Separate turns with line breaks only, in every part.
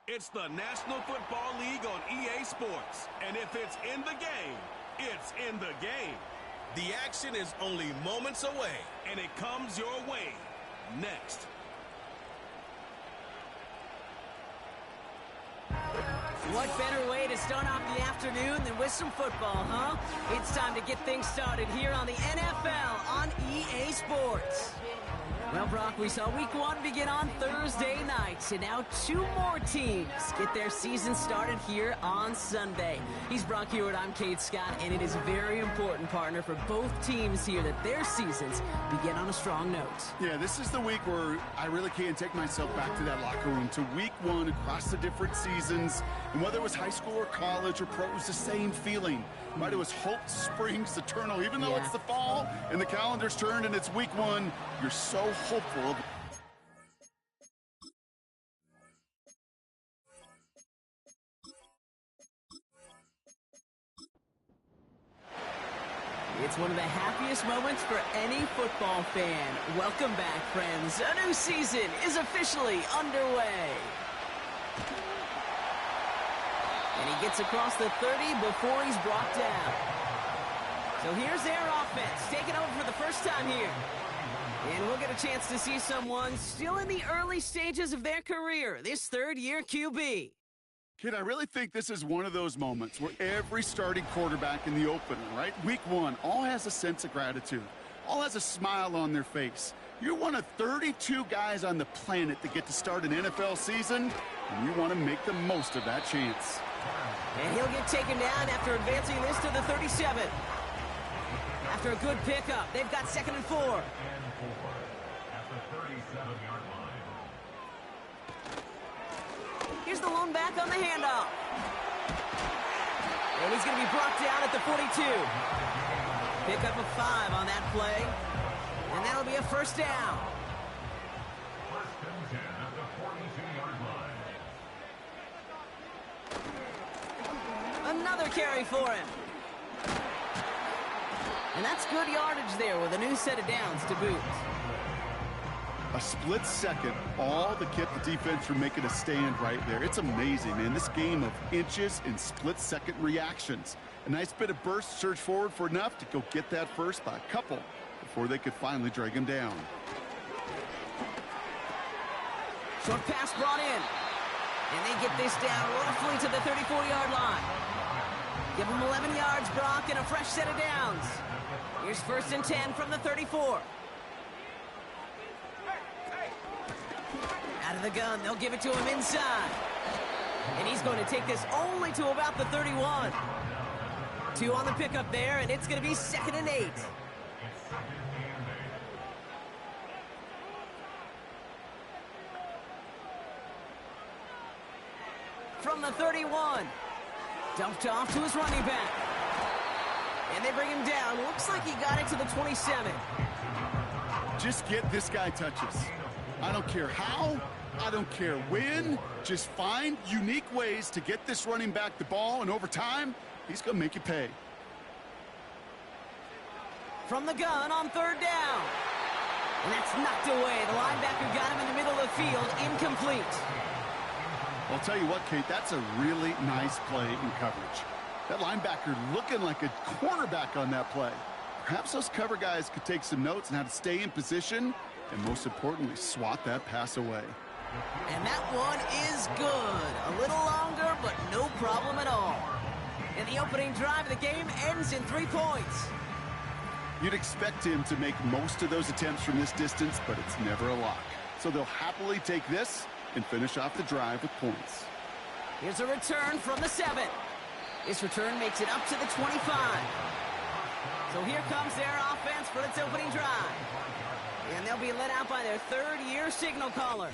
It's the National Football League on EA Sports. And if it's in the game, it's in the game. The action is only moments away, and it comes your way next.
What better way to start off the afternoon than with some football, huh? It's time to get things started here on the NFL on EA Sports. Well, Brock, we saw Week 1 begin on Thursday night, and now 2 more teams get their season started here on Sunday. He's Brock Hewitt, I'm Kate Scott, and it is very important, partner, for both teams here that their seasons begin on a strong note.
Yeah, this is the week where I really can't take myself back to that locker room, to Week 1 across the different seasons. And whether it was high school or college or pro, it was the same feeling. Right? It was hope springs eternal. Even though it's the fall and the calendar's turned and it's Week 1, you're so hopeful.
It's one of the happiest moments for any football fan. Welcome back, friends. A new season is officially underway. And he gets across the 30 before he's brought down. So here's their offense, taking over for the first time here. And we'll get a chance to see someone still in the early stages of their career, this third-year QB.
Kid, I really think this is one of those moments where every starting quarterback in the opener, right? Week 1, all has a sense of gratitude. All has a smile on their face. You're one of 32 guys on the planet that get to start an NFL season, and you want to make the most of that chance.
And he'll get taken down after advancing this to the 37. After a good pickup, they've got 2nd and 4.
At the 37-yard line.
Here's the lone back on the handoff. And he's going to be brought down at the 42. Pick up a 5 on that play. And that'll be a first down.
First and 10 at the 42-yard line.
Another carry for him. And that's good yardage there with a new set of downs to boot.
A split second, all to keep the defense from making a stand right there. It's amazing, man. This game of inches and split-second reactions. A nice bit of burst, surge forward for enough to go get that first by a couple before they could finally drag him down.
Short pass brought in. And they get this down roughly to the 34-yard line. Give them 11 yards, Brock, and a fresh set of downs. Here's 1st and 10 from the 34. Out of the gun, they'll give it to him inside. And he's going to take this only to about the 31. 2 on the pickup there, and it's going to be 2nd and 8. From the 31. Dumped off to his running back. And they bring him down. Looks like he got it to the 27.
Just get this guy touches. I don't care how, I don't care when. Just find unique ways to get this running back the ball, and over time, he's going to make you pay.
From the gun on 3rd down. And that's knocked away. The linebacker got him in the middle of the field, incomplete.
I'll tell you what, Kate, that's a really nice play in coverage. That linebacker looking like a cornerback on that play. Perhaps those cover guys could take some notes on how to stay in position and, most importantly, swat that pass away.
And that one is good. A little longer, but no problem at all. And the opening drive of the game ends in 3 points.
You'd expect him to make most of those attempts from this distance, but it's never a lock. So they'll happily take this and finish off the drive with points.
Here's a return from the 7. This return makes it up to the 25. So here comes their offense for its opening drive. And they'll be let out by their 3rd-year signal caller.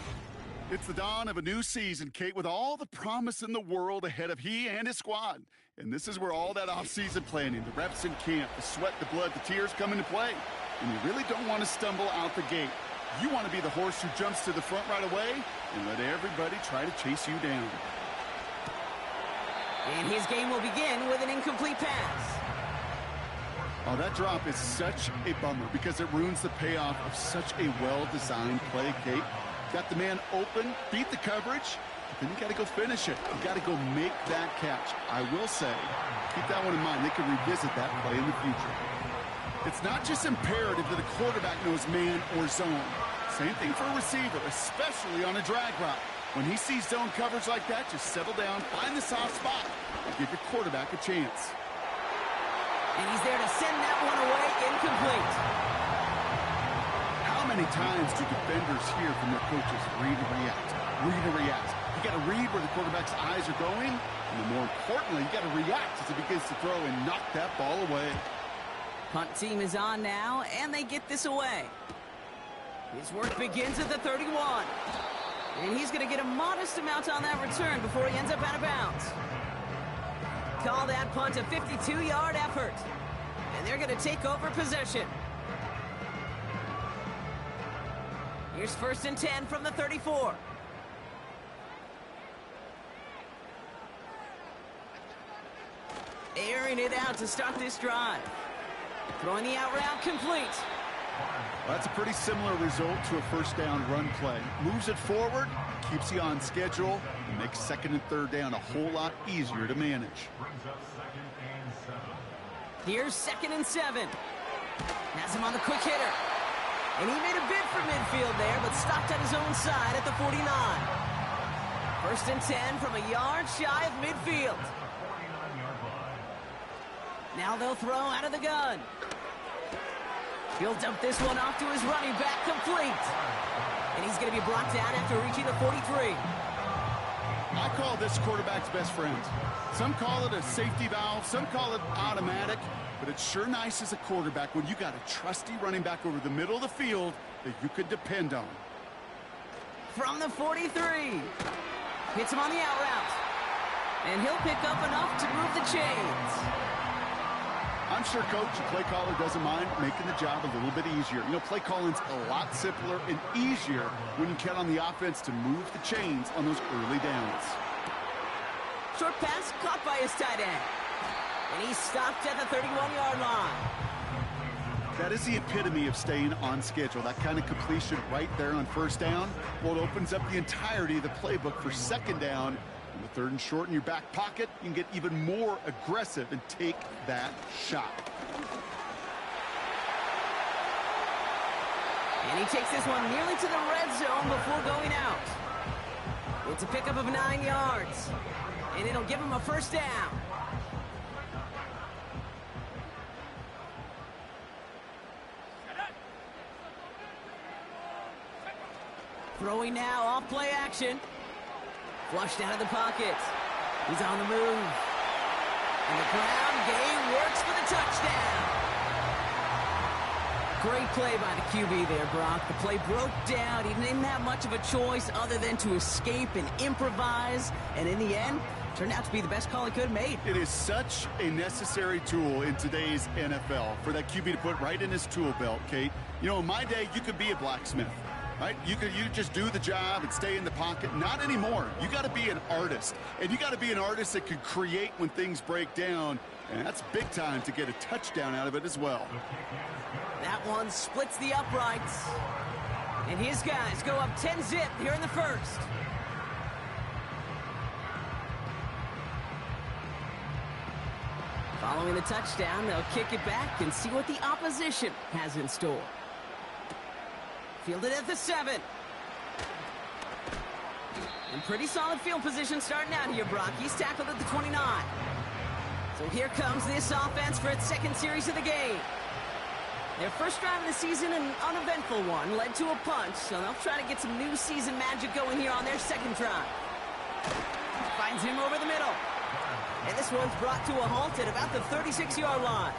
It's the dawn of a new season, Kate, with all the promise in the world ahead of he and his squad. And this is where all that off-season planning, the reps in camp, the sweat, the blood, the tears come into play. And you really don't want to stumble out the gate. You want to be the horse who jumps to the front right away and let everybody try to chase you down.
And his game will begin with an incomplete pass.
Oh, that drop is such a bummer because it ruins the payoff of such a well-designed play, Kate. Got the man open, beat the coverage, then you got to go finish it. You got to go make that catch. I will say, keep that one in mind. They can revisit that play in the future. It's not just imperative that a quarterback knows man or zone. Same thing for a receiver, especially on a drag route. When he sees zone coverage like that, just settle down, find the soft spot, and give your quarterback a chance.
And he's there to send that one away, incomplete.
How many times do defenders hear from their coaches, read and react, read and react? You got to read where the quarterback's eyes are going, and then more importantly, you got to react as he begins to throw and knock that ball away.
Punt team is on now, and they get this away. His work begins at the 31. And he's going to get a modest amount on that return before he ends up out of bounds. Call that punt a 52-yard effort. And they're going to take over possession. Here's 1st and 10 from the 34. Airing it out to start this drive. Throwing the out route complete.
Well, that's a pretty similar result to a first down run play. Moves it forward, keeps you on schedule, and makes 2nd and 3rd down a whole lot easier to manage.
Here's 2nd and 7. Has him on the quick hitter. And he made a bid for midfield there, but stopped at his own side at the 49. 1st and 10 from a yard shy of midfield. Now they'll throw out of the gun. He'll dump this one off to his running back, complete. And he's going to be brought down after reaching the 43.
I call this quarterback's best friend. Some call it a safety valve, some call it automatic, but it's sure nice as a quarterback when you got a trusty running back over the middle of the field that you could depend on.
From the 43. Hits him on the out route. And he'll pick up enough to move the chains.
I'm sure coach and play caller doesn't mind making the job a little bit easier. You know, play calling's a lot simpler and easier when you count on the offense to move the chains on those early downs.
Short pass caught by his tight end. And he's stopped at the 31-yard line.
That is the epitome of staying on schedule. That kind of completion right there on 1st down. Well, it opens up the entirety of the playbook for 2nd down. With 3rd and short in your back pocket, you can get even more aggressive and take that shot.
And he takes this one nearly to the red zone before going out. It's a pickup of 9 yards. And it'll give him a 1st down. Throwing now off play action. Flushed out of the pocket. He's on the move. And the ground game works for the touchdown. Great play by the QB there, Brock. The play broke down. He didn't have much of a choice other than to escape and improvise. And in the end, turned out to be the best call he could have made.
It is such a necessary tool in today's NFL for that QB to put right in his tool belt, Kate. You know, in my day, you could be a blacksmith. Right? You just do the job and stay in the pocket. Not anymore. You got to be an artist. And you got to be an artist that can create when things break down. And that's big time to get a touchdown out of it as well.
That one splits the uprights. And his guys go up 10-zip here in the 1st. Following the touchdown, they'll kick it back and see what the opposition has in store. Fielded at the 7. And pretty solid field position starting out here, Brock. He's tackled at the 29. So here comes this offense for its 2nd series of the game. Their first drive of the season, an uneventful one, led to a punt. So they'll try to get some new season magic going here on their 2nd drive. Finds him over the middle. And this one's brought to a halt at about the 36-yard line.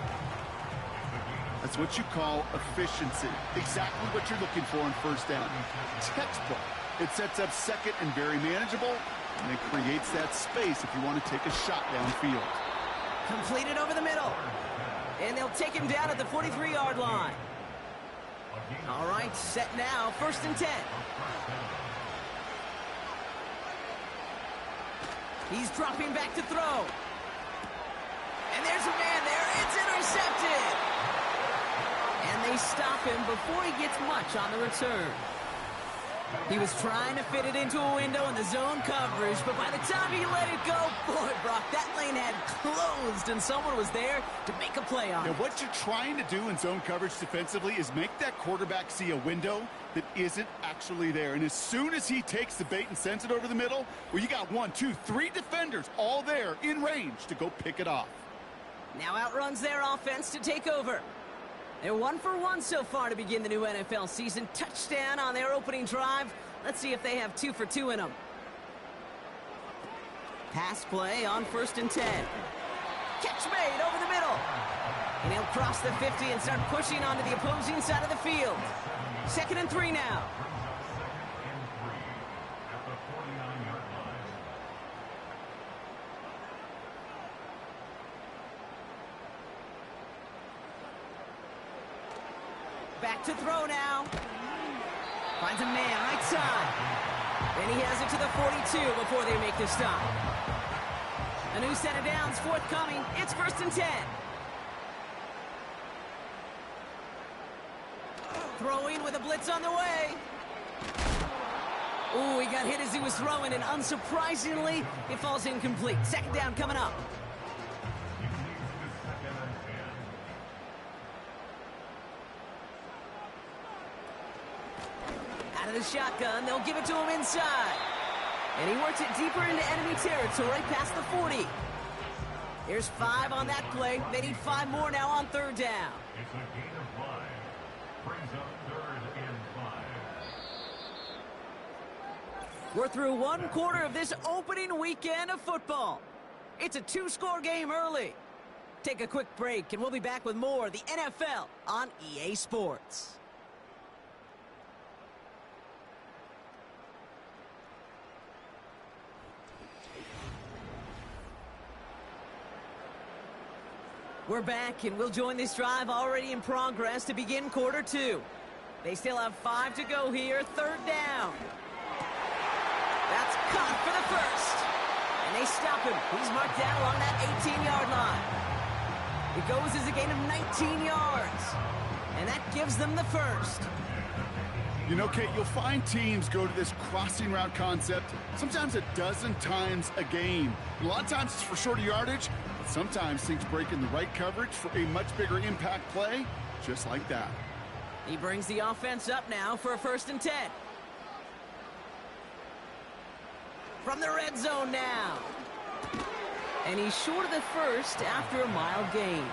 That's what you call efficiency. Exactly what you're looking for on 1st down. Textbook. It sets up 2nd and very manageable, and it creates that space if you want to take a shot downfield.
Completed over the middle. And they'll take him down at the 43-yard line. All right, set now, 1st and 10. He's dropping back to throw. And there's a man there. It's intercepted. And they stop him before he gets much on the return. He was trying to fit it into a window in the zone coverage, but by the time he let it go, boy, Brock, that lane had closed, and someone was there to make a play on it.
Now, what you're trying to do in zone coverage defensively is make that quarterback see a window that isn't actually there. And as soon as he takes the bait and sends it over the middle, well, you got 1, 2, 3 defenders all there in range to go pick it off.
Now outruns their offense to take over. They're 1 for 1 so far to begin the new NFL season. Touchdown on their opening drive. Let's see if they have 2 for 2 in them. Pass play on 1st and 10. Catch made over the middle. And he'll cross the 50 and start pushing onto the opposing side of the field. 2nd and 3 now. Back to throw now. Finds a man right side. Then he has it to the 42 before they make the stop. A new set of downs forthcoming. It's 1st and 10. Throwing with a blitz on the way. Ooh, he got hit as he was throwing, and unsurprisingly, it falls incomplete. 2nd down coming up. Out of the shotgun, they'll give it to him inside. And he works it deeper into enemy territory past the 40. Here's 5 on that play. They need 5 more now on 3rd down.
It's a gain of 5. Brings up 3rd and 5.
We're through 1 quarter of this opening weekend of football. It's a 2-score game early. Take a quick break, and we'll be back with more of the NFL on EA Sports. We're back, and we'll join this drive already in progress to begin quarter 2. They still have 5 to go here, 3rd down. That's caught for the 1st. And they stop him. He's marked down along that 18-yard line. It goes as a gain of 19 yards. And that gives them the 1st.
You know, Kate, you'll find teams go to this crossing route concept sometimes a dozen times a game. A lot of times it's for shorter yardage, but sometimes things break in the right coverage for a much bigger impact play, just like that.
He brings the offense up now for a 1st and 10. From the red zone now. And he's short of the 1st after a mild gain.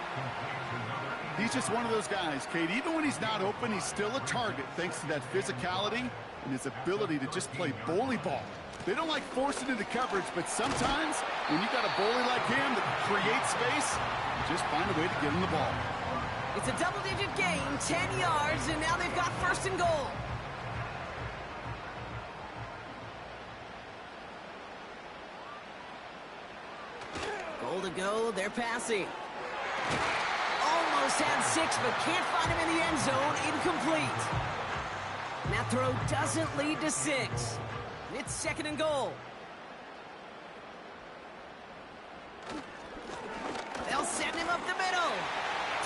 He's just one of those guys, Kate. Even when he's not open, he's still a target thanks to that physicality and his ability to just play bully ball. They don't like forcing into coverage, but sometimes when you got a bully like him that creates space, you just find a way to get him the ball.
It's a double-digit gain, 10 yards, and now they've got 1st and goal. Goal to go, they're passing. Almost had 6, but can't find him in the end zone. Incomplete. And that throw doesn't lead to 6. It's 2nd and goal. They'll send him up the middle.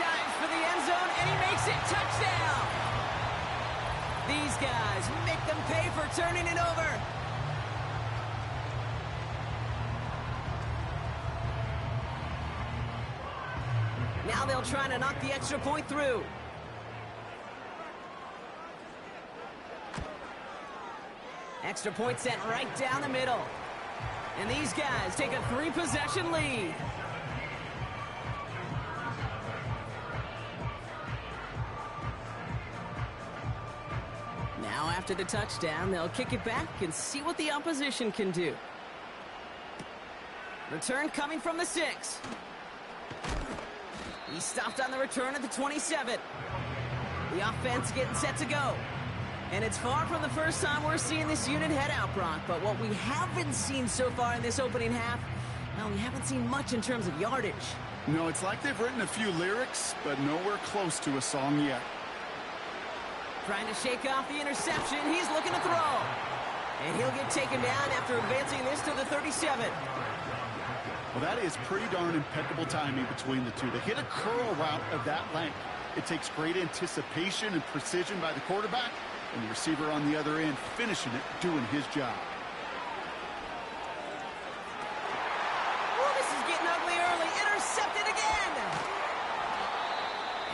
Dives for the end zone, and he makes it. Touchdown! These guys make them pay for turning it over. Now they'll try to knock the extra point through. Extra point sent right down the middle. And these guys take a 3-possession lead. Now after the touchdown, they'll kick it back and see what the opposition can do. Return coming from the 6. He stopped on the return at the 27. The offense getting set to go. And it's far from the first time we're seeing this unit head out, Brock. But what we haven't seen so far in this opening half, well, we haven't seen much in terms of yardage.
No, it's like they've written a few lyrics, but nowhere close to a song yet.
Trying to shake off the interception. He's looking to throw. And he'll get taken down after advancing this to the 37.
Well, that is pretty darn impeccable timing between the two. To hit a curl route of that length, it takes great anticipation and precision by the quarterback, And the receiver on the other end finishing it, doing his job.
Oh, this is getting ugly early. Intercepted again.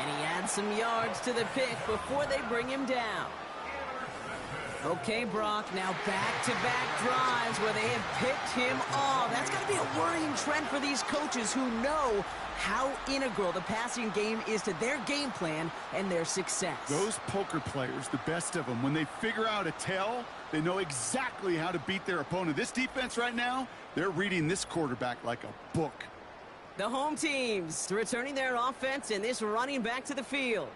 And he adds some yards to the pick before they bring him down. Okay, Brock, now back-to-back drives where they have picked him off. That's got to be a worrying trend for these coaches who know how integral the passing game is to their game plan and their success.
Those poker players, the best of them, when they figure out a tell, they know exactly how to beat their opponent. This defense right now, they're reading this quarterback like a book.
The home teams returning their offense and this running back to the field.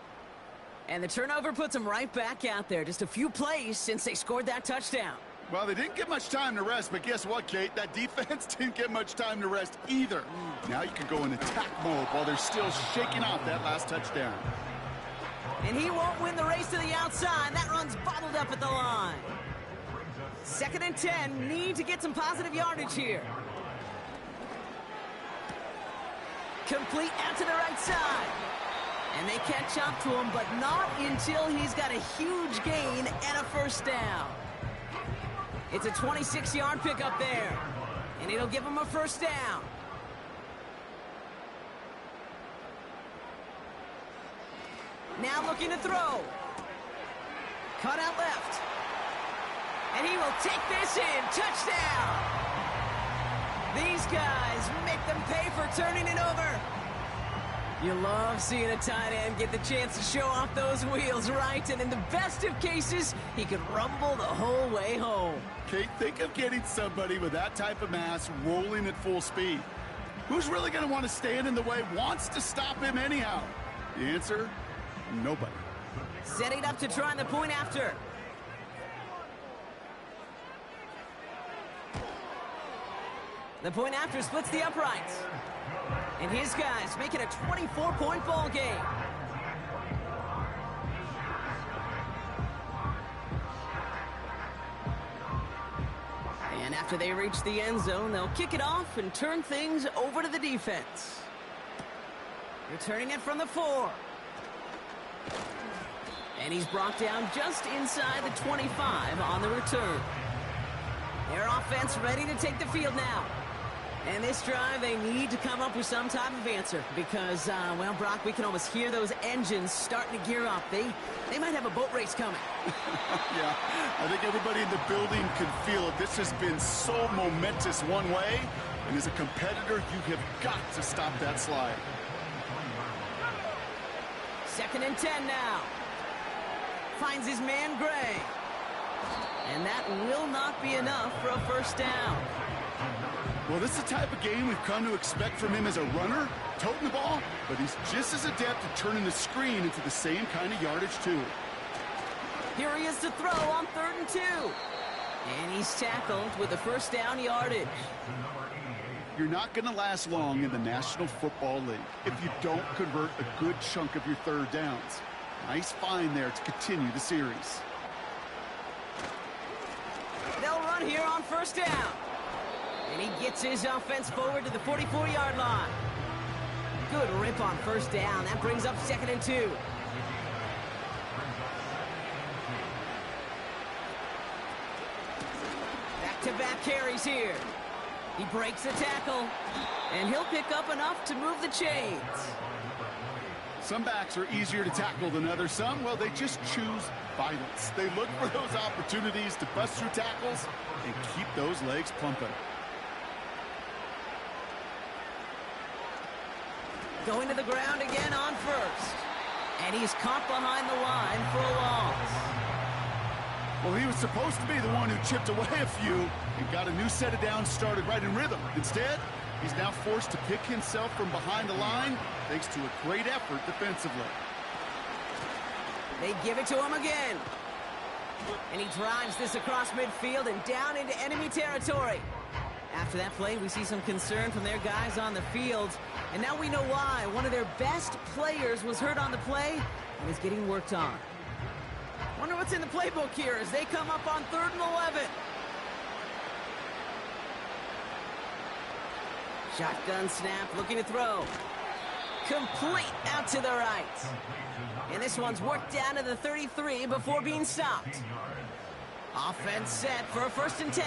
And the turnover puts them right back out there. Just a few plays since they scored that touchdown.
Well, they didn't get much time to rest, but guess what, Kate? That defense didn't get much time to rest either. Now you can go in attack mode while they're still shaking off that last touchdown.
And he won't win the race to the outside. That run's bottled up at the line. 2nd and 10. Need to get some positive yardage here. Complete out to the right side. And they catch up to him, but not until he's got a huge gain and a first down. It's a 26-yard pickup there, and it'll give him a first down. Now looking to throw. Cut out left. And he will take this in. Touchdown! These guys make them pay for turning it over. You love seeing a tight end get the chance to show off those wheels, right? And in the best of cases, he could rumble the whole way home.
Kate, think of getting somebody with that type of mass rolling at full speed. Who's really going to want to stand in the way, wants to stop him anyhow? The answer, nobody.
Setting up to try the point after. The point after splits the uprights. And his guys make it a 24-point ball game. And after they reach the end zone, they'll kick it off and turn things over to the defense. Returning it from the 4. And he's brought down just inside the 25 on the return. Their offense ready to take the field now. And this drive, they need to come up with some type of answer because, well, Brock, we can almost hear those engines starting to gear up. They might have a boat race coming.
Yeah, I think everybody in the building can feel it. This has been so momentous one way, and as a competitor, you have got to stop that slide.
2nd and 10 now. Finds his man Gray. And that will not be enough for a first down.
Well, this is the type of game we've come to expect from him as a runner, toting the ball, but he's just as adept at turning the screen into the same kind of yardage, too.
Here he is to throw on 3rd and 2. And he's tackled with the first down yardage.
You're not going to last long in the National Football League if you don't convert a good chunk of your third downs. Nice find there to continue the series.
They'll run here on first down. And he gets his offense forward to the 44-yard line. Good rip on first down. That brings up 2nd and 2. Back-to-back carries here. He breaks the tackle, and he'll pick up enough to move the chains.
Some backs are easier to tackle than others. Some, well, they just choose violence. They look for those opportunities to bust through tackles and keep those legs pumping.
Going to the ground again on first. And he's caught behind the line for a loss.
Well, he was supposed to be the one who chipped away a few and got a new set of downs started right in rhythm. Instead, he's now forced to pick himself from behind the line thanks to a great effort defensively.
They give it to him again. And he drives this across midfield and down into enemy territory. After that play, we see some concern from their guys on the field. And now we know why. One of their best players was hurt on the play and is getting worked on. Wonder what's in the playbook here as they come up on 3rd and 11. Shotgun snap, looking to throw. complete out to the right. And this one's worked down to the 33 before being stopped. Offense set for a 1st and 10.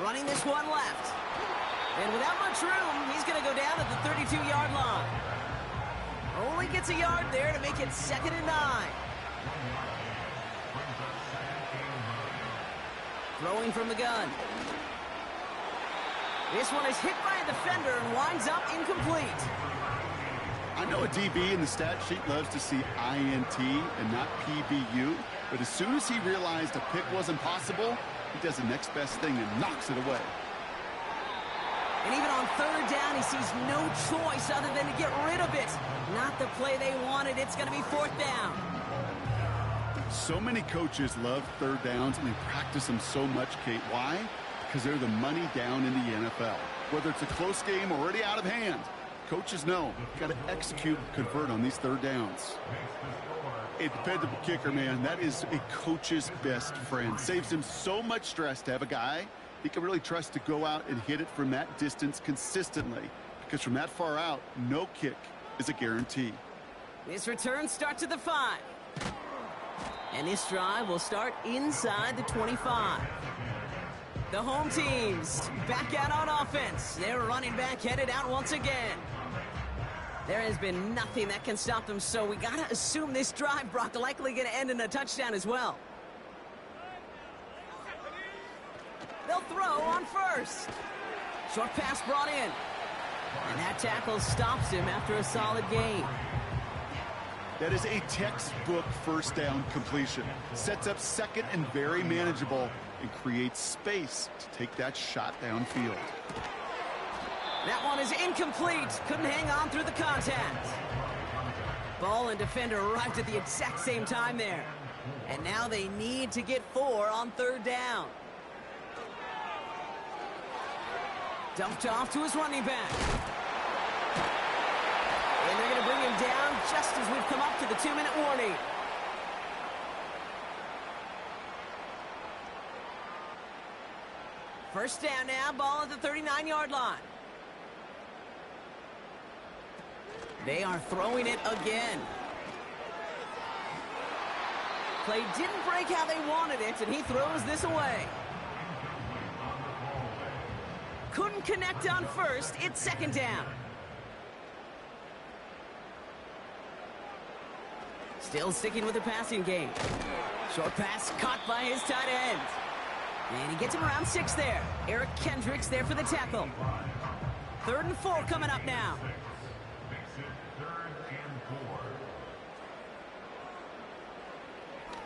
Running this one left. And without much room, he's going to go down at the 32-yard line. Only gets a yard there to make it 2nd and 9. Throwing from the gun. This one is hit by a defender and winds up incomplete.
I know a DB in the stat sheet loves to see INT and not PBU, but as soon as he realized a pick wasn't possible, he does the next best thing and knocks it away.
And even on 3rd down, he sees no choice other than to get rid of it. Not the play they wanted. It's going to be 4th down.
So many coaches love 3rd downs, and they practice them so much, Kate. Why? Because they're the money down in the NFL. Whether it's a close game or already out of hand, coaches know you've got to execute and convert on these 3rd downs. A dependable kicker, man, that is a coach's best friend. Saves him so much stress to have a guy he can really trust to go out and hit it from that distance consistently. Because from that far out, no kick is a guarantee.
This return starts at the 5. And this drive will start inside the 25. The home teams back out on offense. Their running back headed out once again. There has been nothing that can stop them, so we got to assume this drive, Brock, likely going to end in a touchdown as well. They'll throw on 1st. Short pass brought in. And that tackle stops him after a solid gain.
That is a textbook 1st down completion. Sets up 2nd and very manageable and creates space to take that shot downfield.
That one is incomplete. Couldn't hang on through the contact. Ball and defender arrived at the exact same time there. And now they need to get 4 on 3rd down. Dumped off to his running back. And they're going to bring him down just as we've come up to the 2-minute warning. First down now, ball at the 39-yard line. They are throwing it again. Play didn't break how they wanted it, and he throws this away. Couldn't connect on 1st. It's 2nd down. Still sticking with the passing game. Short pass caught by his tight end. And he gets him around 6 there. Eric Kendricks there for the tackle. 3rd and 4 coming up now.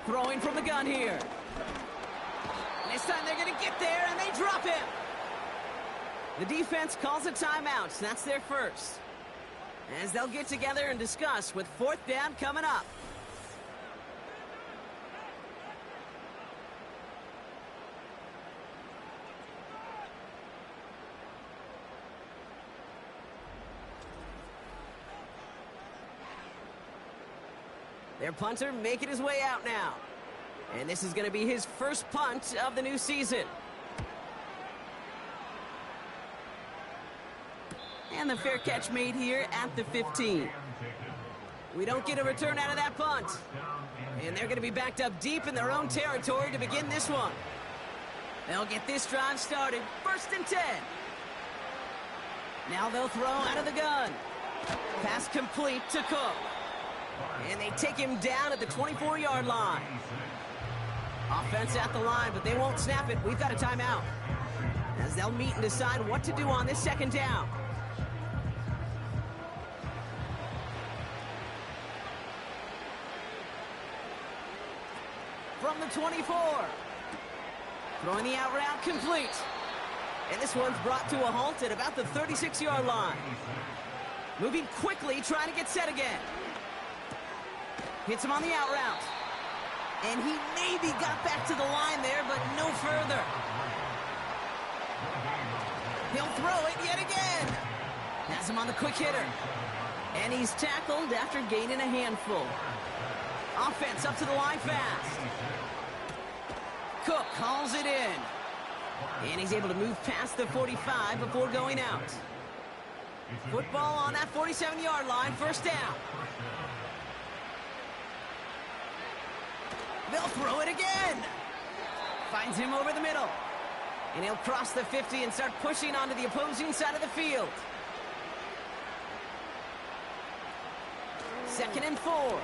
Throwing from the gun here. This time they're going to get there, and they drop him. The defense calls a timeout. That's their 1st. As they'll get together and discuss with 4th down coming up. Their punter making his way out now. And this is going to be his 1st punt of the new season. And the fair catch made here at the 15. We don't get a return out of that punt. And they're going to be backed up deep in their own territory to begin this one. They'll get this drive started. 1st and 10. Now they'll throw out of the gun. Pass complete to Cook. And they take him down at the 24-yard line. Offense at the line, but they won't snap it. We've got a timeout. As they'll meet and decide what to do on this 2nd down. From the 24. Throwing the out route complete. And this one's brought to a halt at about the 36-yard line. Moving quickly, trying to get set again. Hits him on the out route. And he maybe got back to the line there, but no further. He'll throw it yet again. Has him on the quick hitter. And he's tackled after gaining a handful. Offense up to the line fast. Cook calls it in. And he's able to move past the 45 before going out. Football on that 47-yard line, first down. They'll throw it again. Finds him over the middle. And he'll cross the 50 and start pushing onto the opposing side of the field. 2nd and 4.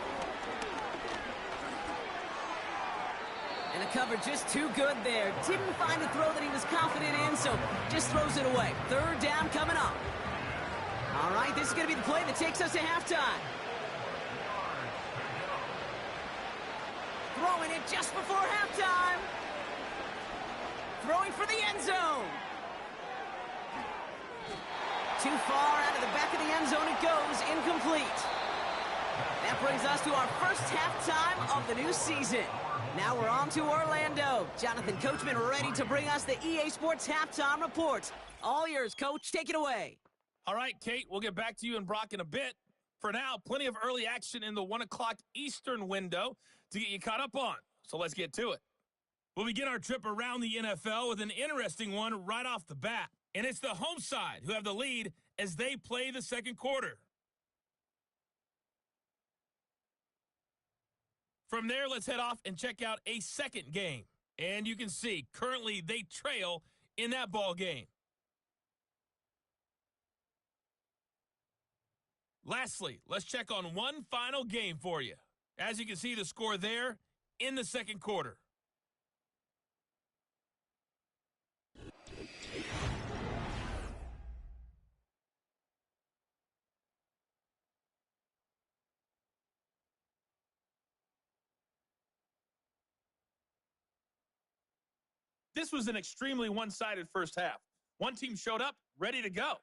And the cover just too good there. Didn't find a throw that he was confident in, so just throws it away. 3rd down coming up. All right, this is going to be the play that takes us to halftime. Throwing it just before halftime. Throwing for the end zone. Too far out of the back of the end zone it goes, incomplete. That brings us to our first halftime of the new season. Now we're on to Orlando. Jonathan Coachman ready to bring us the EA Sports Halftime Report. All yours, Coach. Take it away.
All right, Kate, we'll get back to you and Brock in a bit. For now, plenty of early action in the 1 o'clock Eastern window to get you caught up on. So let's get to it. We'll begin our trip around the NFL with an interesting one right off the bat. And it's the home side who have the lead as they play the second quarter. From there, let's head off and check out a second game. And you can see, currently they trail in that ball game. Lastly, let's check on one final game for you. As you can see, the score there in the second quarter. This was an extremely one-sided first half. One team showed up, ready to go.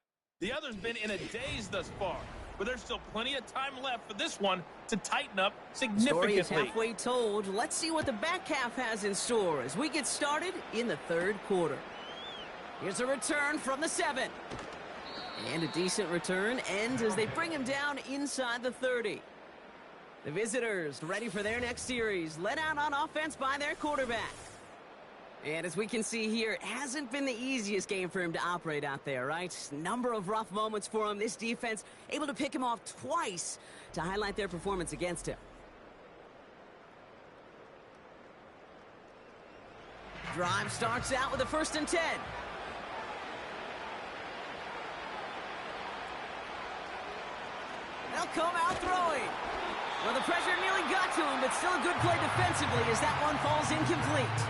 The other's been in a daze thus far, but there's still plenty of time left for this one to tighten up significantly.
Story is halfway told. Let's see what the back half has in store as we get started in the third quarter. Here's a return from the 7. And a decent return ends as they bring him down inside the 30. The visitors ready for their next series, led out on offense by their quarterback. And as we can see here, it hasn't been the easiest game for him to operate out there, right? Number of rough moments for him. This defense able to pick him off twice to highlight their performance against him. Drive starts out with a 1st and 10. They'll come out throwing. Well, the pressure nearly got to him, but still a good play defensively as that one falls incomplete.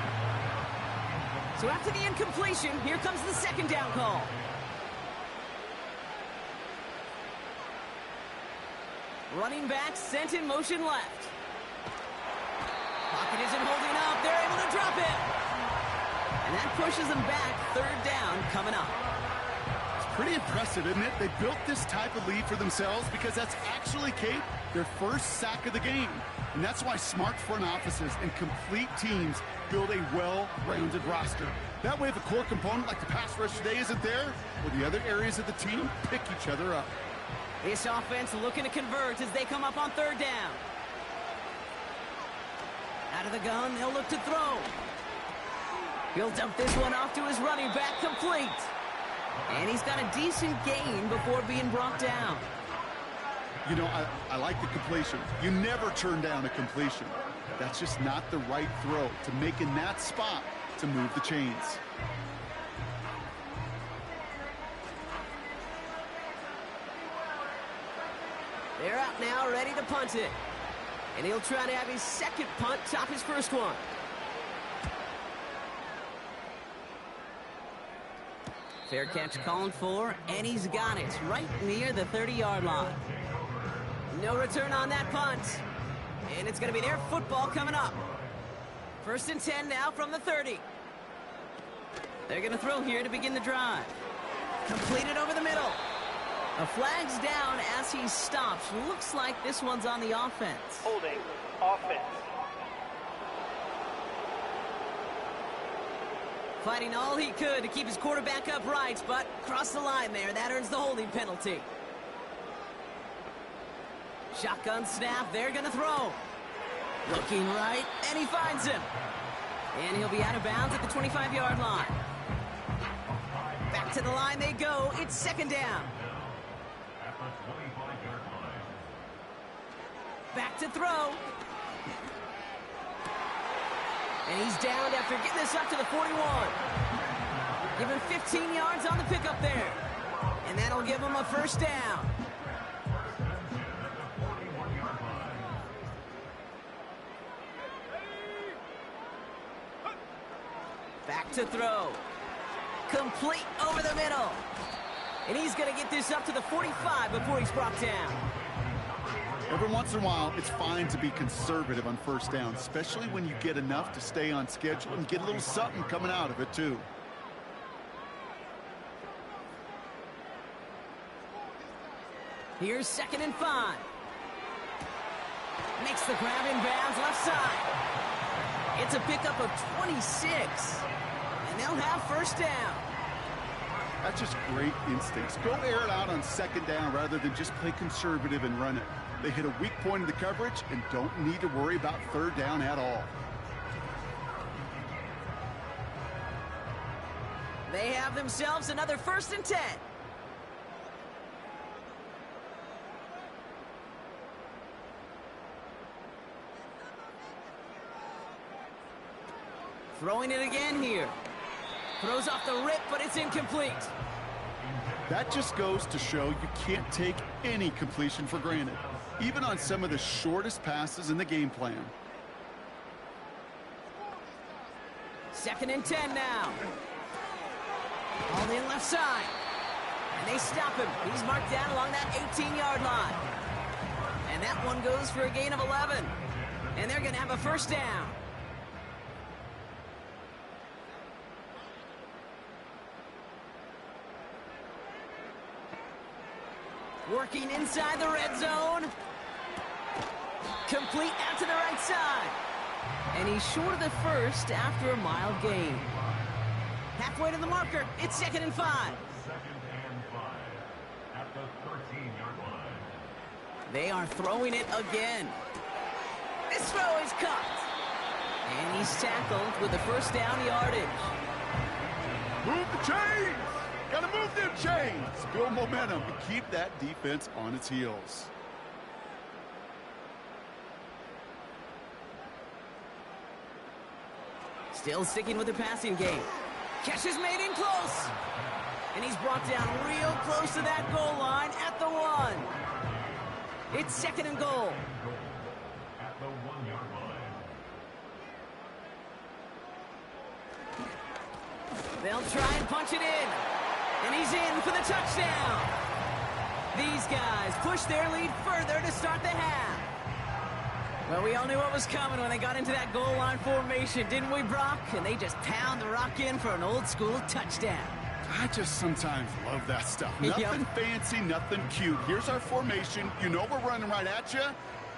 So after the incompletion, here comes the 2nd down call. Running back sent in motion left. Pocket isn't holding up. They're able to drop it. And that pushes them back. 3rd down coming up.
It's pretty impressive, isn't it? They built this type of lead for themselves because that's actually, Kate, their first sack of the game. And that's why smart front offices and complete teams build a well-rounded roster. That way, if a core component like the pass rush today isn't there, well, the other areas of the team pick each other up.
This offense looking to convert as they come up on 3rd down. Out of the gun, they'll look to throw. He'll dump this one off to his running back, complete. And he's got a decent gain before being brought down.
You know, I like the completion. You never turn down a completion. That's just not the right throw to make in that spot to move the chains.
They're out now, ready to punt it. And he'll try to have his 2nd punt top his 1st one. Fair catch called for, and he's got it right near the 30-yard line. No return on that punt. And it's going to be their football coming up. 1st and 10 now from the 30. They're going to throw here to begin the drive. Completed over the middle. A flag's down as he stops. Looks like this one's on the offense.
Holding offense.
Fighting all he could to keep his quarterback upright, but crossed the line there. That earns the holding penalty. Shotgun snap. They're going to throw. Looking right, and he finds him. And he'll be out of bounds at the 25-yard line. Back to the line they go. It's second down.
At the 25-yard line.
Back to throw. And he's downed after getting this up to the 41. Give him 15 yards on the pickup there. And that'll give him a first down. Back to throw. Complete over the middle. And he's going to get this up to the 45 before he's brought down.
Every once in a while, it's fine to be conservative on first down, especially when you get enough to stay on schedule and get a little something coming out of it, too.
Here's 2nd and 5. Makes the grab in bounds left side. It's a pickup of 26. And they'll have first down.
That's just great instincts. Go air it out on 2nd down rather than just play conservative and run it. They hit a weak point in the coverage and don't need to worry about 3rd down at all.
They have themselves another 1st and 10. Throwing it again here. Throws off the rip, but it's incomplete.
That just goes to show you can't take any completion for granted, even on some of the shortest passes in the game plan.
2nd and 10 now. All in left side. And they stop him. He's marked down along that 18-yard line. And that one goes for a gain of 11. And they're going to have a first down. Working inside the red zone. Complete out to the right side. And he's short of the first after a mild gain. Halfway to the marker. It's 2nd and 5.
2nd and 5. At the 13-yard line.
They are throwing it again. This throw is caught. And he's tackled with the first down yardage.
Move the chains! Gotta move them chains! Build momentum and keep that defense on its heels.
Still sticking with the passing game. Catch is made in close. And he's brought down real close to that goal line at the 1. It's 2nd and goal.
At the 1-yard line.
They'll try and punch it in. And he's in for the touchdown. These guys push their lead further to start the half. Well, we all knew what was coming when they got into that goal line formation, didn't we, Brock? And they just pound the rock in for an old-school touchdown.
I just sometimes love that stuff.
Yep.
Nothing fancy, nothing cute. Here's our formation. You know we're running right at you,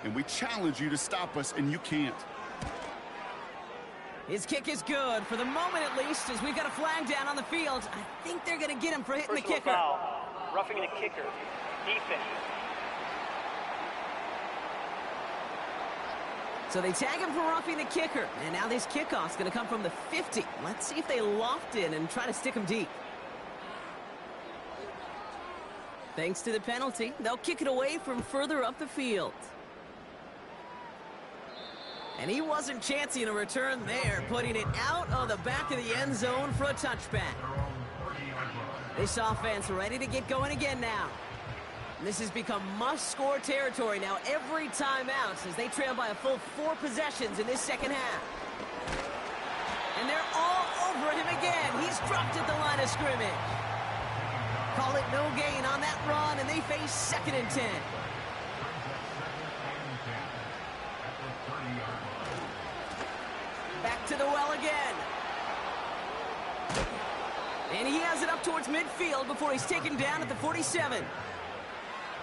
and we challenge you to stop us, and you can't.
His kick is good, for the moment at least, as we've got a flag down on the field. I think they're going to get him for hitting the kicker.
Foul. Roughing the kicker. Defense.
So they tag him for roughing the kicker. And now this kickoff's going to come from the 50. Let's see if they loft in and try to stick him deep. Thanks to the penalty, they'll kick it away from further up the field. And he wasn't chancing a return there, putting it out of the back of the end zone for a touchback. This offense ready to get going again now. And this has become must-score territory now every time out, as they trail by a full 4 possessions in this second half. And they're all over him again. He's dropped at the line of scrimmage. Call it no gain on that run, and they face 2nd and 10. Back to the well again. And he has it up towards midfield before he's taken down at the 47.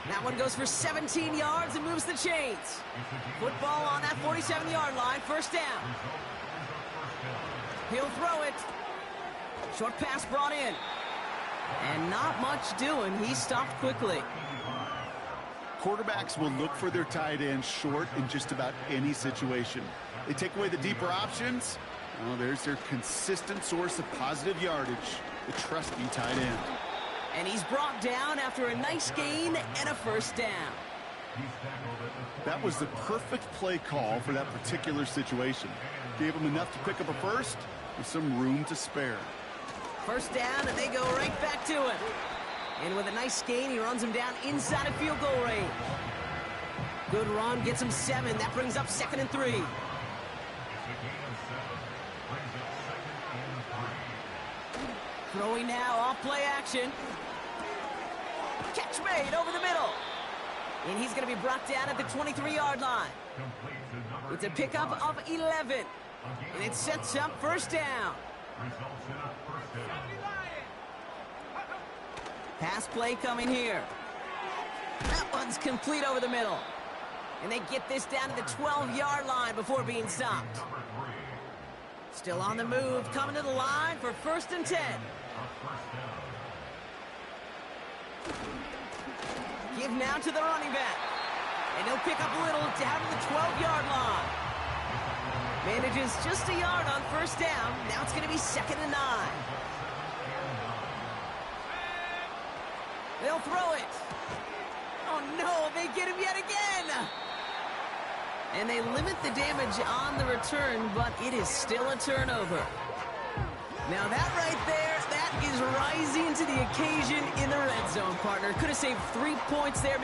That one goes for 17 yards and moves the chains. Football on that 47-yard line, first down. He'll throw it. Short pass brought in. And not much doing. He stopped quickly.
Quarterbacks will look for their tight end short in just about any situation. They take away the deeper options, Oh, there's their consistent source of positive yardage, the trusty tight end.
And he's brought down after a nice gain and a first down.
That was the perfect play call for that particular situation. Gave him enough to pick up a first with some room to spare.
First down, and they go right back to him. And with a nice gain, he runs him down inside of field goal range. Good run, gets him 7. That brings up 2nd and 3. Throwing now, off play action. Catch made over the middle. And he's going to be brought down at the 23-yard line. It's a pickup of 11. And it sets up first down. Pass play coming here. That one's complete over the middle. And they get this down to the 12-yard line before being stopped. Still on the move, coming to the line for 1st and 10. Give now to the running back. And he'll pick up a little down to the 12-yard line. Manages just a yard on first down. Now it's going to be 2nd and 9. They'll throw it. Oh, no, they get him yet again. And they limit the damage on the return, but it is still a turnover. Now that right there, that is rising to the occasion in the red zone, partner. Could have saved 3 points there,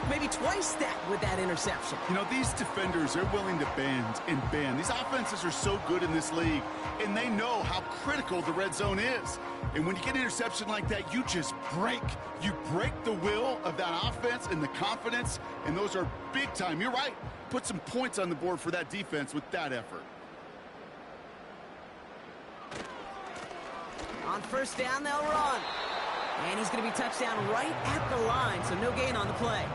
maybe twice that with that interception.
You know, these defenders, they're willing to bend and bend. These offenses are so good in this league, and they know how critical the red zone is. And when you get an interception like that, you just break. You break the will of that offense and the confidence, and those are big time. You're right. Put some points on the board for that defense with that effort.
On first down, they'll run. And he's going to be touchdown right at the line, so no gain on the play.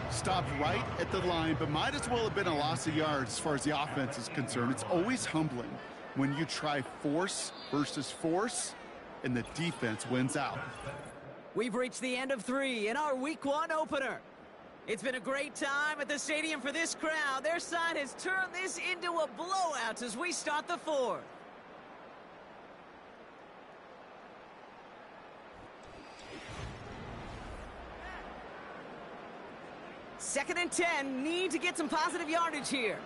Stopped right at the line, but might as well have been a loss of yards as far as the offense is concerned. It's always humbling when you try force versus force, and the defense wins out.
We've reached the end of 3 in our Week 1 opener. It's been a great time at the stadium for this crowd. Their side has turned this into a blowout as we start the 4th. Second and 10, need to get some positive yardage here.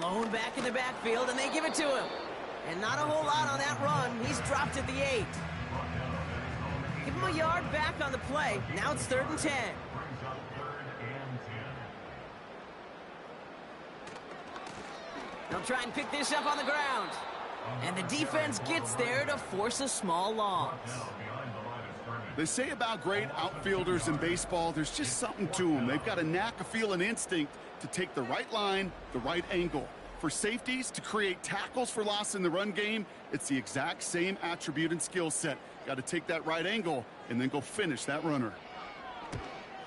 Lone back in the backfield, and they give it to him. And not a whole lot on that run. He's dropped at the 8. Give him a yard back on the play. Now it's 3rd and 10. They'll try and pick this up on the ground. And the defense gets there to force a small loss.
They say about great outfielders in baseball, there's just something to them. They've got a knack, a feel, and instinct to take the right line, the right angle. For safeties, to create tackles for loss in the run game, it's the exact same attribute and skill set. Got to take that right angle and then go finish that runner.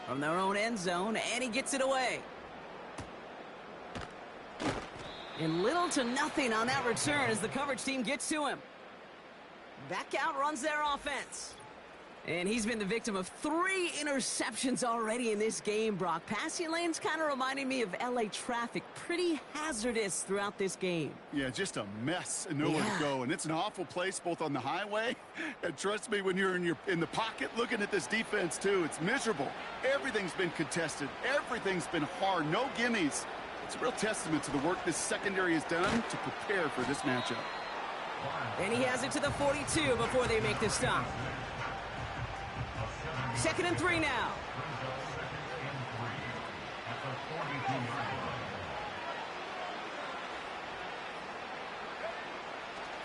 From their own end zone, and he gets it away. And little to nothing on that return as the coverage team gets to him. Back out runs their offense. And he's been the victim of 3 interceptions already in this game, Brock. Passing lanes kind of reminding me of LA traffic. Pretty hazardous throughout this game.
Yeah, just a mess and nowhere to go. And it's an awful place both on the highway. And trust me, when you're in the pocket looking at this defense too, it's miserable. Everything's been contested. Everything's been hard. No gimmies. It's a real testament to the work this secondary has done to prepare for this matchup.
And he has it to the 42 before they make the stop. 2nd and 3 now.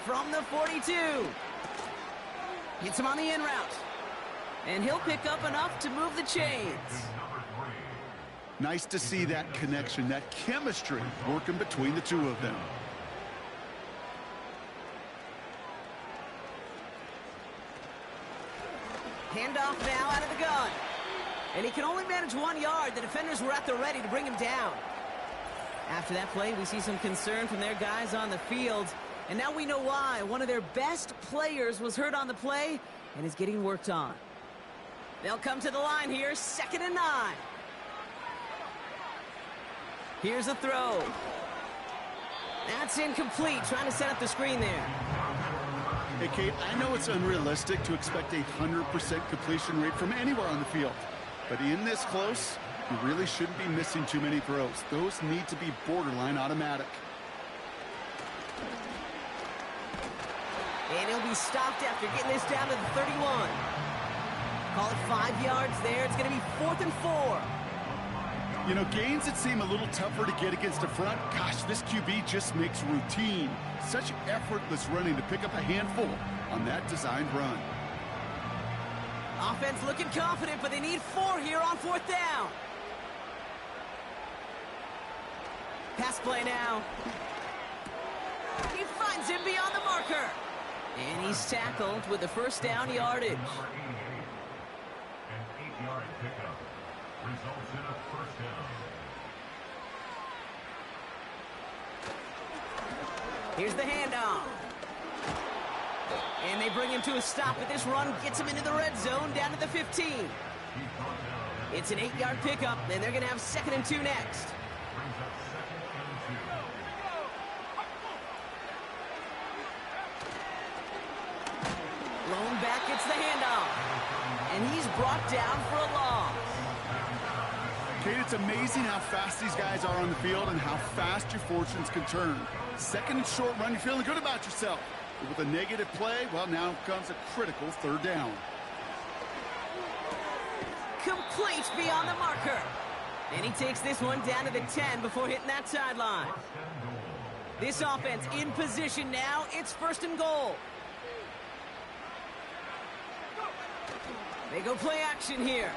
From the 42. Hits him on the in route. And he'll pick up enough to move the chains.
Nice to see that connection, that chemistry working between the two of them.
Handoff now out of the gun. And he can only manage 1 yard. The defenders were at the ready to bring him down. After that play, we see some concern from their guys on the field. And now we know why. One of their best players was hurt on the play and is getting worked on. They'll come to the line here, 2nd and 9. Here's a throw. That's incomplete. Trying to set up the screen there.
Hey, Kate, I know it's unrealistic to expect a 100% completion rate from anywhere on the field. But in this close, you really shouldn't be missing too many throws. Those need to be borderline automatic.
And he'll be stopped after getting this down to the 31. Call it 5 yards there. It's going to be 4th and 4.
You know, gains that seem a little tougher to get against the front, gosh, this QB just makes routine. Such effortless running to pick up a handful on that designed run.
Offense looking confident, but they need 4 here on 4th down. Pass play now. He finds him beyond the marker. And he's tackled with the first down yardage.
Number 88, an 8-yard pickup. Results in a first down.
Here's the handoff. And they bring him to a stop, but this run gets him into the red zone down to the 15. It's an 8-yard pickup, and they're going to have 2nd and 2 next.
Brings up 2nd and 2.
Lone back gets the handoff. And he's brought down for a loss.
Kate, it's amazing how fast these guys are on the field and how fast your fortunes can turn. 2nd and short run, you're feeling good about yourself. But with a negative play, well, now comes a critical 3rd down.
Complete beyond the marker. And he takes this one down to the 10 before hitting that sideline. This offense in position now. It's 1st and goal. They go play action here.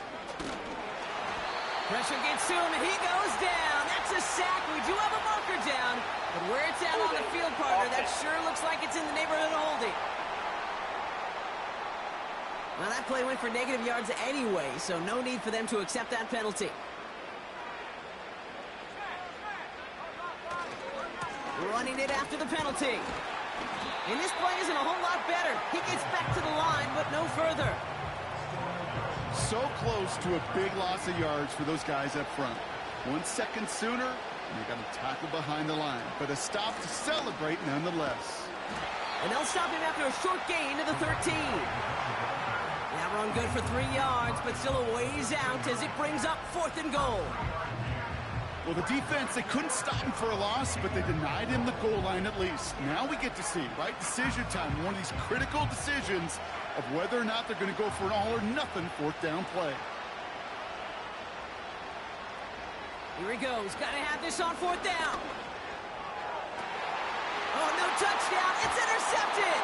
Pressure gets to him, and he goes down. That's a sack. We do have a marker down. But where it's at on the field, partner, that sure looks like it's in the neighborhood of holding. Well, that play went for negative yards anyway, so no need for them to accept that penalty. Running it after the penalty. And this play isn't a whole lot better. He gets back to the line, but no further.
So close to a big loss of yards for those guys up front. 1 second sooner, and they got to tackle behind the line. But a stop to celebrate nonetheless.
And they'll stop him after a short gain to the 13. That run good for 3 yards, but still a ways out as it brings up 4th and goal.
Well, the defense, they couldn't stop him for a loss, but they denied him the goal line at least. Now we get to see, right, decision time, one of these critical decisions of whether or not they're going to go for an all-or-nothing 4th down play.
Here he goes. Got to have this on 4th down. Oh, no touchdown. It's intercepted.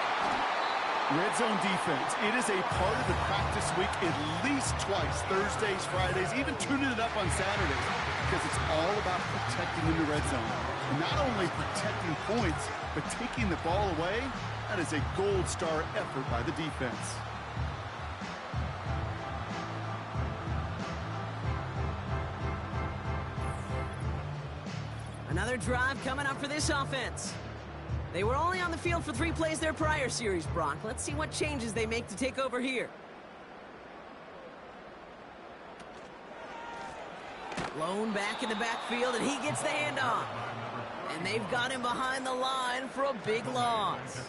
Red zone defense. It is a part of the practice week at least twice, Thursdays, Fridays, even tuning it up on Saturdays, because it's all about protecting in the red zone. And not only protecting points, but taking the ball away. That is a gold star effort by the defense.
Another drive coming up for this offense. They were only on the field for 3 plays their prior series, Brock. Let's see what changes they make to take over here. Lone back in the backfield, and he gets the handoff. And they've got him behind the line for a big loss.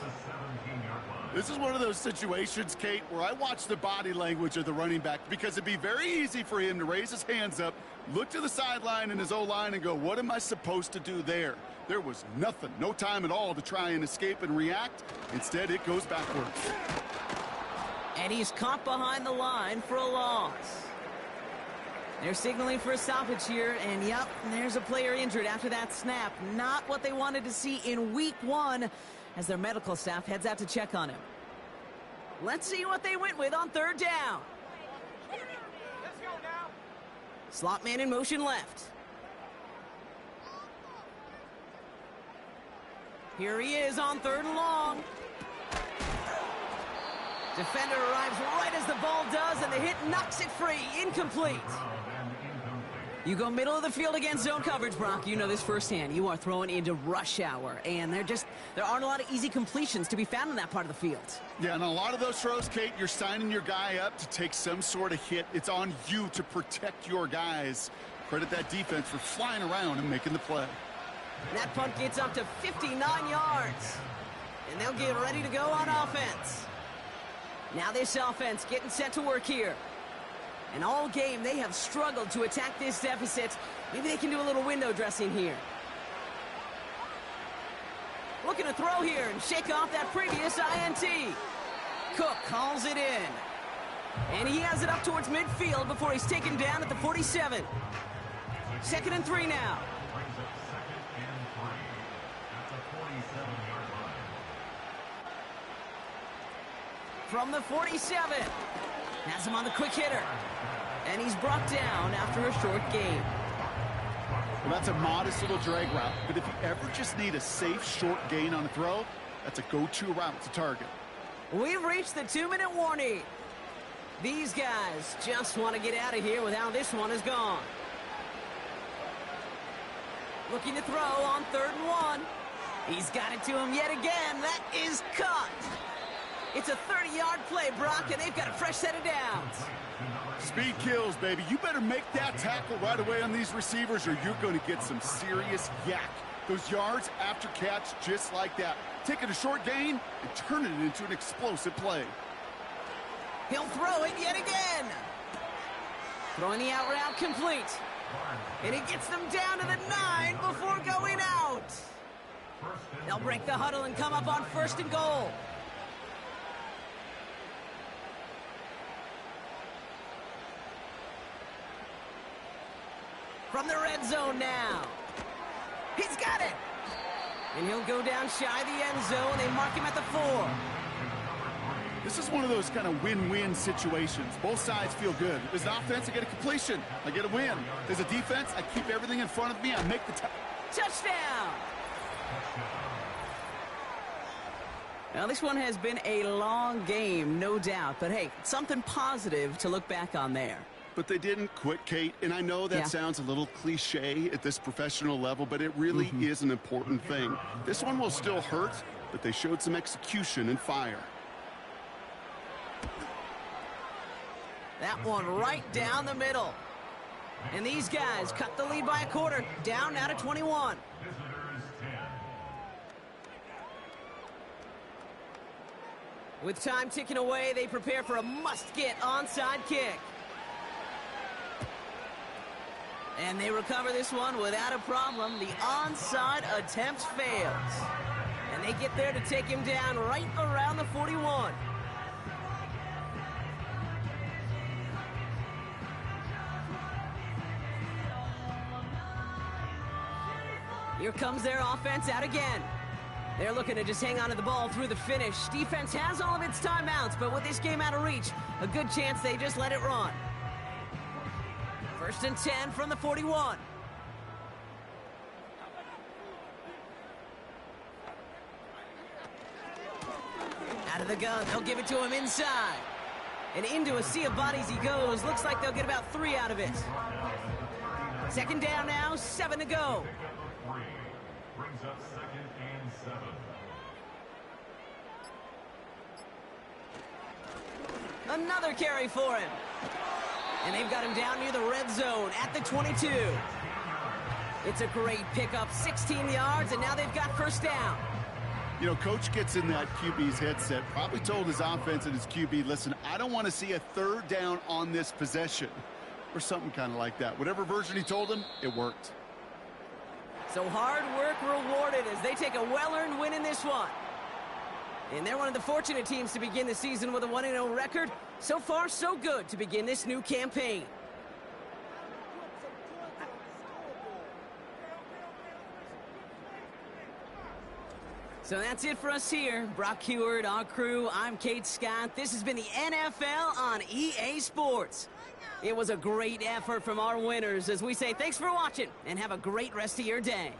This is one of those situations, Kate, where I watch the body language of the running back, because it'd be very easy for him to raise his hands up, look to the sideline in his O-line and go, what am I supposed to do there? There was nothing, no time at all to try and escape and react. Instead, it goes backwards.
And he's caught behind the line for a loss. They're signaling for a stoppage here, and yep, there's a player injured after that snap. Not what they wanted to see in week 1 as their medical staff heads out to check on him. Let's see what they went with on 3rd down. Slot man in motion left. Here he is on 3rd and long. Defender arrives right as the ball does, and the hit knocks it free. Incomplete. You go middle of the field against zone coverage, Brock. You know this firsthand. You are throwing into rush hour, and there aren't a lot of easy completions to be found in that part of the field.
Yeah, and a lot of those throws, Kate, you're signing your guy up to take some sort of hit. It's on you to protect your guys. Credit that defense for flying around and making the play.
That punt gets up to 59 yards. And they'll get ready to go on offense. Now this offense getting set to work here. And all game, they have struggled to attack this deficit. Maybe they can do a little window dressing here. Looking to throw here and shake off that previous INT. Cook calls it in. And he has it up towards midfield before he's taken down at the 47. 2nd and 3 now. From the 47. Has him on the quick hitter. And he's brought down after a short gain.
Well, that's a modest little drag route, but if you ever just need a safe short gain on a throw, that's a go-to route to target.
We've reached the 2-minute warning. These guys just want to get out of here with how this one is gone. Looking to throw on 3rd and 1. He's got it to him yet again. That is caught. It's a 30-yard play, Brock, and they've got a fresh set of downs.
Speed kills, baby. You better make that tackle right away on these receivers or you're going to get some serious yak. Those yards after catch just like that. Taking a short gain and turning it into an explosive play.
He'll throw it yet again. Throwing the out route complete. And he gets them down to the 9 before going out. They'll break the huddle and come up on 1st and goal. From the red zone now. He's got it. And he'll go down shy of the end zone. They mark him at the 4.
This is one of those kind of win-win situations. Both sides feel good. As an offense, I get a completion. I get a win. As a defense, I keep everything in front of me. I make the
touchdown. Now, this one has been a long game, no doubt. But, hey, something positive to look back on there.
But they didn't quit, Kate. And I know that sounds a little cliche at this professional level, but it really is an important thing. This one will still hurt, but they showed some execution and fire.
That one right down the middle. And these guys cut the lead by a quarter. Down now to 21. With time ticking away, they prepare for a must-get onside kick. And they recover this one without a problem. The onside attempt fails. And they get there to take him down right around the 41. Here comes their offense out again. They're looking to just hang on to the ball through the finish. Defense has all of its timeouts, but with this game out of reach, a good chance they just let it run. 1st and 10 from the 41. Out of the gun, they'll give it to him inside. And into a sea of bodies he goes. Looks like they'll get about 3 out of it. 2nd down now, 7 to go.
Brings up 2nd and 7.
Another carry for him. And they've got him down near the red zone at the 22. It's a great pickup, 16 yards, and now they've got 1st down.
You know, Coach gets in that QB's headset, probably told his offense and his QB, listen, I don't want to see a 3rd down on this possession. Or something kind of like that. Whatever version he told him, it worked.
So hard work rewarded as they take a well-earned win in this one. And they're one of the fortunate teams to begin the season with a 1-0 record. So far, so good to begin this new campaign. So that's it for us here. Brock Heward, our crew, I'm Kate Scott. This has been the NFL on EA Sports. It was a great effort from our winners as we say thanks for watching and have a great rest of your day.